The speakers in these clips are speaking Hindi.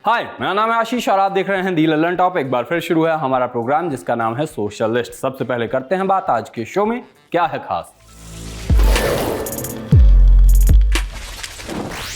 हाय, मेरा नाम है आशीष और आप देख रहे हैं दी ललन टॉप। एक बार फिर शुरू है हमारा प्रोग्राम जिसका नाम है सोशलिस्ट। सबसे पहले करते हैं बात आज के शो में क्या है खास।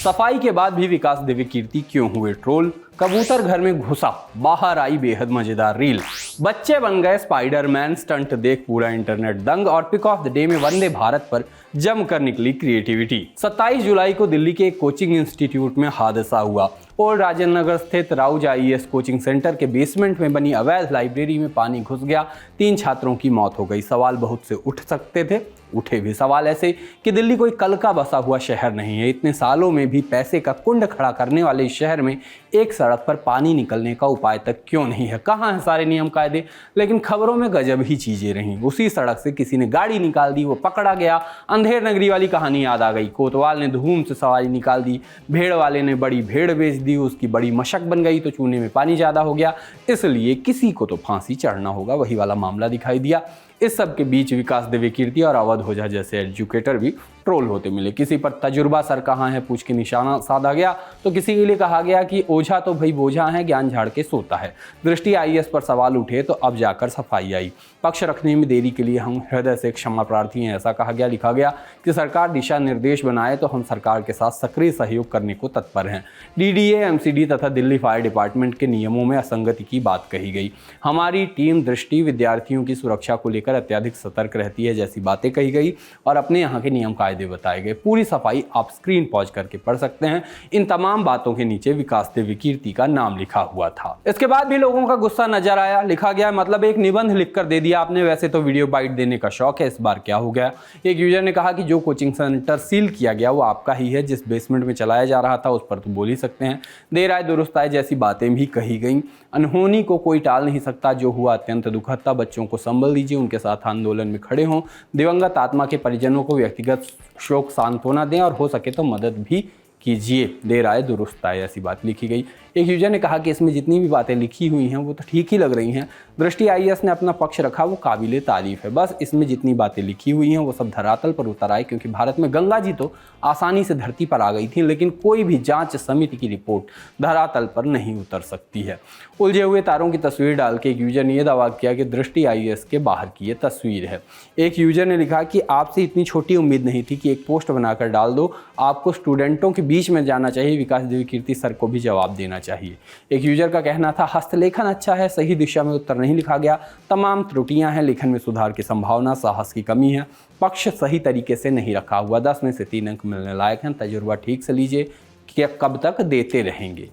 सफाई के बाद भी विकास दिव्य कीर्ति क्यों हुए ट्रोल। कबूतर घर में घुसा, बाहर आई बेहद मजेदार रील। बच्चे बन गए स्पाइडरमैन, स्टंट देख पूरा इंटरनेट दंग। और पिक ऑफ द डे में वंदे भारत पर जमकर निकली क्रिएटिविटी। 27 जुलाई को दिल्ली के एक कोचिंग इंस्टीट्यूट में हादसा हुआ। ओल्ड राजेंद्र नगर स्थित राउज आईएएस कोचिंग सेंटर के बेसमेंट में बनी अवैध लाइब्रेरी में पानी घुस गया। 3 छात्रों की मौत हो गई। सवाल बहुत से उठ सकते थे, उठे भी सवाल ऐसे कि दिल्ली कोई कल का बसा हुआ शहर नहीं है। इतने सालों में भी पैसे का कुंड खड़ा करने वाले इस शहर में एक सड़क पर पानी निकलने का उपाय तक क्यों नहीं है। कहाँ है सारे नियम कायदे। लेकिन खबरों में गजब ही चीजें रहीं। उसी सड़क से किसी ने गाड़ी निकाल दी, वो पकड़ा गया। अंधेर नगरी वाली कहानी याद आ गई। कोतवाल ने धूम से सवारी निकाल दी, भेड़ वाले ने बड़ी भेड़ बेच दी, उसकी बड़ी मशक बन गई तो चूने में पानी ज्यादा हो गया, इसलिए किसी को तो फांसी चढ़ना होगा। वही वाला मामला दिखाई दिया। इस सब के बीच विकास दिव्य कीर्ति और अवध ओझा जैसे एजुकेटर भी ट्रोल होते मिले। किसी पर तजुर्बा सर कहाँ है पूछ के निशाना साधा गया तो किसी के लिए कहा गया कि ओझा तो भाई बोझा है, ज्ञान झाड़ के सोता है। दृष्टि आईएएस पर सवाल उठे तो अब जाकर सफाई आई। पक्ष रखने में देरी के लिए हम हृदय से क्षमा प्रार्थी हैं, ऐसा कहा गया। लिखा गया कि सरकार दिशा निर्देश बनाए तो हम सरकार के साथ सक्रिय सहयोग करने को तत्पर हैं। डीडीए, एमसीडी तथा दिल्ली फायर डिपार्टमेंट के नियमों में असंगति की बात कही गई। हमारी टीम दृष्टि विद्यार्थियों की सुरक्षा को लेकर अत्यधिक सतर्क रहती है जैसी बातें कही गई और अपने यहाँ के नियम कायदे बताए गए। पूरी सफाई आप स्क्रीन पॉज करके पढ़ सकते हैं। इन तमाम बातों के नीचे विकास दिव्य कीर्ति का नाम लिखा हुआ था। इसके बाद भी लोगों का गुस्सा नजर आया। लिखा गया मतलब एक निबंध लिखकर दे दिया आपने, वैसे तो वीडियो बाइट देने का शौक है, इस बार क्या हो गया। एक यूजर ने कहा कि जो कोचिंग सेंटर सील किया गया वो आपका ही है, जिस बेसमेंट में चलाया जा रहा था उस पर तो बोल ही सकते हैं। देर आए दुरुस्त आए जैसी बातें भी कही गई। अनहोनी को कोई टाल नहीं सकता, जो हुआ अत्यंत दुखद था। बच्चों को संभल दीजिए, उनके साथ आंदोलन में खड़े हों। दिवंगत आत्मा के परिजनों को व्यक्तिगत शोक सांत्वना दें और हो सके तो मदद भी कीजिए। देर आए दुरुस्त आए ऐसी बात लिखी गई। एक यूजर ने कहा कि इसमें जितनी भी बातें लिखी हुई हैं वो तो ठीक ही लग रही हैं। दृष्टि आईएएस ने अपना पक्ष रखा, वो काबिले तारीफ है। बस इसमें जितनी बातें लिखी हुई हैं वो सब धरातल पर उतर आए, क्योंकि भारत में गंगा जी तो आसानी से धरती पर आ गई थी, लेकिन कोई भी जांच समिति की रिपोर्ट धरातल पर नहीं उतर सकती है। उलझे हुए तारों की तस्वीर डाल के एक यूजर ने यह दावा किया कि दृष्टि आईएएस के बाहर की ये तस्वीर है। एक यूजर ने लिखा कि आपसे इतनी छोटी उम्मीद नहीं थी कि एक पोस्ट बनाकर डाल दो, आपको स्टूडेंटों के बीच में जाना चाहिए। विकास दिव्य कीर्ति सर को भी जवाब देना चाहिए। एक यूजर का कहना था हस्तलेखन अच्छा है, सही दिशा में उत्तर नहीं लिखा गया, तमाम त्रुटियां हैं, लेखन में सुधार की संभावना, साहस की कमी है, पक्ष सही तरीके से नहीं रखा हुआ। 10 में से 3 अंक मिलने लायक हैं। तजुर्बा ठीक से लीजिए कि कब तक देते रहेंगे।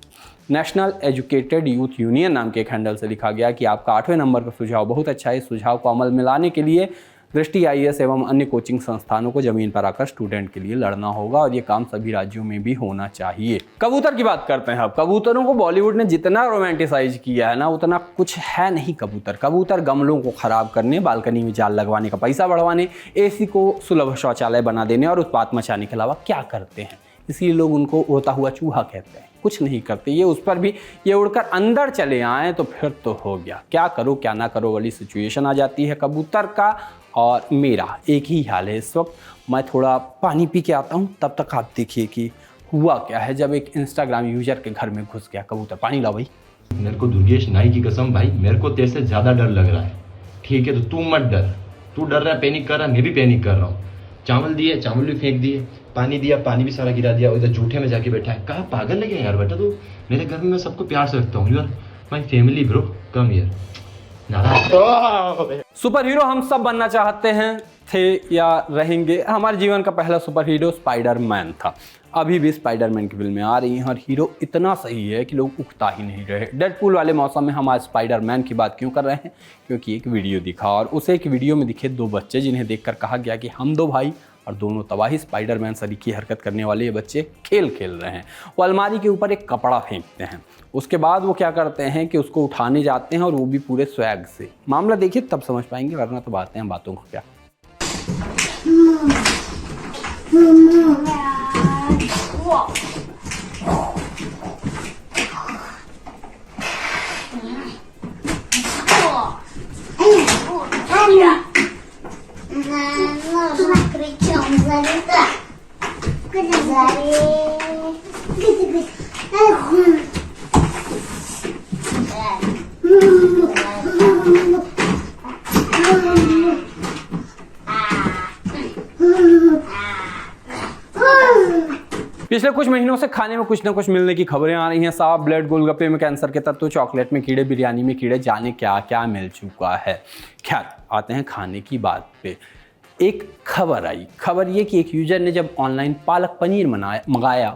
नेशनल एजुकेटेड यूथ यूनियन नाम के एक हैंडल से लिखा गया कि आपका 8वें नंबर का सुझाव बहुत अच्छा है। इस सुझाव को अमल में लाने के लिए दृष्टि आईएएस एवं अन्य कोचिंग संस्थानों को जमीन पर आकर स्टूडेंट के लिए लड़ना होगा और ये काम सभी राज्यों में भी होना चाहिए। कबूतर की बात करते हैं अब। कबूतरों को बॉलीवुड ने जितना रोमांटिसाइज किया है ना, उतना कुछ है नहीं। कबूतर गमलों को खराब करने, बालकनी में जाल लगवाने का पैसा बढ़वाने, एसी को सुलभ शौचालय बना देने और उत्पात मचाने के अलावा क्या करते हैं। इसीलिए लोग उनको उड़ता हुआ चूहा कहते हैं। कुछ नहीं करते ये। उस पर भी ये उड़कर अंदर चले आए तो फिर तो हो गया। क्या करो क्या ना करो वाली सिचुएशन आ जाती है। कबूतर का और मेरा एक ही हाल है इस वक्त। मैं थोड़ा पानी पी के आता हूँ, तब तक आप देखिए कि हुआ क्या है जब एक इंस्टाग्राम यूजर के घर में घुस गया कबूतर। पानी लाओ भाई। मेरे को दुर्गेश नाई की कसम भाई, मेरे को तेरे से ज्यादा डर लग रहा है। ठीक है तो तू मत डर। तू डर रहा है, पैनिक कर रहा है, मैं भी पैनिक कर रहा हूँ। चावल दिए, चावल भी फेंक दिए, पानी दिया, पानी भी सारा गिरा दिया। इधर जूठे में जाके बैठा है। कहाँ पागल लगे यार बेटा तू। मेरे घर में मैं सबको प्यार से रखता हूँ। Your my family bro, come here. Super hero हम सब बनना चाहते हैं, थे या रहेंगे। हमारे जीवन का पहला सुपर हीरो स्पाइडरमैन था। अभी भी स्पाइडरमैन की फिल्में आ रही हैं और हीरो इतना सही है कि लोग उकता ही नहीं रहे। डेडपूल वाले मौसम में हम आज स्पाइडरमैन की बात क्यों कर रहे हैं? क्योंकि एक वीडियो दिखा और उसे एक वीडियो में दिखे 2 बच्चे, जिन्हें देखकर कहा गया कि हम 2 भाई और दोनों तबाही स्पाइडरमैन सरीकी हरकत करने वाले ये बच्चे खेल खेल रहे हैं। वो अलमारी के ऊपर एक कपड़ा फेंकते हैं। उसके बाद वो क्या करते हैं कि उसको उठाने जाते हैं और वो भी पूरे स्वैग से। मामला देखिए तब समझ पाएंगे, वरना तो बातें हैं बातों को क्या। पिछले कुछ महीनों से खाने में कुछ ना कुछ मिलने की खबरें आ रही हैं। साफ ब्लड, गोलगप्पे में कैंसर के तत्व, चॉकलेट में कीड़े, बिरयानी में कीड़े, जाने क्या क्या मिल चुका है। खैर, आते हैं खाने की बात पे। एक खबर आई, खबर ये कि एक यूजर ने जब ऑनलाइन पालक पनीर मंगाया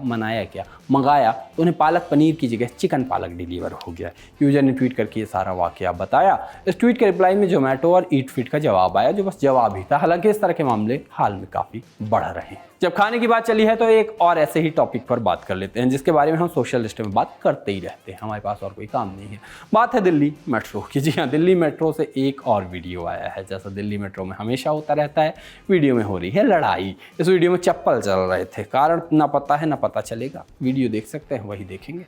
तो उन्हें पालक पनीर की जगह चिकन पालक डिलीवर हो गया। यूजर ने ट्वीट करके ये सारा वाकया बताया। इस ट्वीट के रिप्लाई में जोमेटो और ईट फिट का जवाब आया, जो बस जवाब ही था। हालांकि इस तरह के मामले हाल में काफ़ी बढ़ रहे हैं। जब खाने की बात चली है तो एक और ऐसे ही टॉपिक पर बात कर लेते हैं, जिसके बारे में हम सोशल लिस्ट में बात करते ही रहते हैं। हमारे पास और कोई काम नहीं है। बात है दिल्ली मेट्रो की। जी हाँ, दिल्ली मेट्रो से एक और वीडियो आया है। जैसा दिल्ली मेट्रो में हमेशा होता रहता है, वीडियो में हो रही है लड़ाई। इस वीडियो में चप्पल चल रहे थे, कारण ना पता है ना पता चलेगा। वीडियो देख सकते हैं, वही देखेंगे।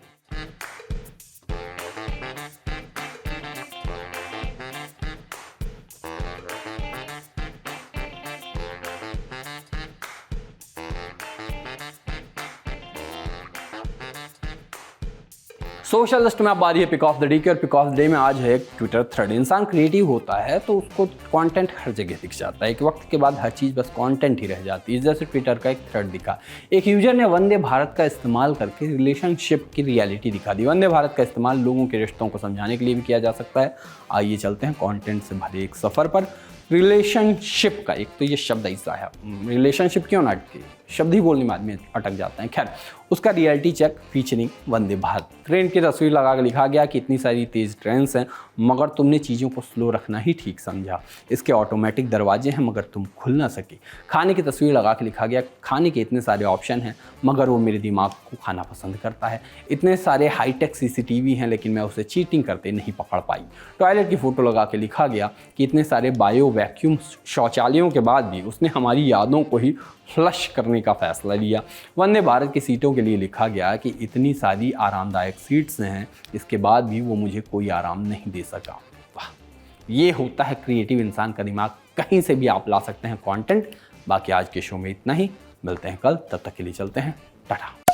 सोशल लिस्ट में अब बारी है पिक ऑफ द डे की, और पिक ऑफ द डे में आज है एक ट्विटर थ्रेड। इंसान क्रिएटिव होता है तो उसको कंटेंट हर जगह दिख जाता है। एक वक्त के बाद हर चीज़ बस कंटेंट ही रह जाती है। जैसे ट्विटर का एक थ्रेड दिखा, एक यूजर ने वंदे भारत का इस्तेमाल करके रिलेशनशिप की रियलिटी दिखा दी। वंदे भारत का इस्तेमाल लोगों के रिश्तों को समझाने के लिए भी किया जा सकता है। आइए चलते हैं कंटेंट से भरे एक सफ़र पर। रिलेशनशिप का एक तो ये शब्द ऐसा है, रिलेशनशिप क्यों ना अटके, शब्द ही बोलने में आदमी अटक जाता है। खैर, उसका reality check featuring Vande Bharat. Train की तस्वीर लगा कर लिखा गया कि इतनी सारी तेज़ ट्रेन्स हैं मगर तुमने चीज़ों को स्लो रखना ही ठीक समझा। इसके ऑटोमेटिक दरवाजे हैं मगर तुम खुल ना सके। खाने की तस्वीर लगा कर लिखा गया, खाने के इतने सारे ऑप्शन हैं मगर वो मेरे दिमाग को खाना पसंद करता है। इतने सारे हाईटेक सीसीटीवी हैं लेकिन मैं उसे चीटिंग करते नहीं पकड़ पाई। टॉयलेट की फ़ोटो लगा के लिखा गया कि इतने सारे बायो वैक्यूम शौचालयों के बाद भी उसने हमारी यादों को ही फ्लश करने का फैसला लिया। वंदे भारत की सीटों के लिए लिखा गया कि इतनी सारी आरामदायक सीट्स हैं, इसके बाद भी वो मुझे कोई आराम नहीं दे सका। वाह, ये होता है क्रिएटिव इंसान का दिमाग। कहीं से भी आप ला सकते हैं कंटेंट। बाकी आज के शो में इतना ही, मिलते हैं कल, तब तक के लिए चलते हैं, टाटा।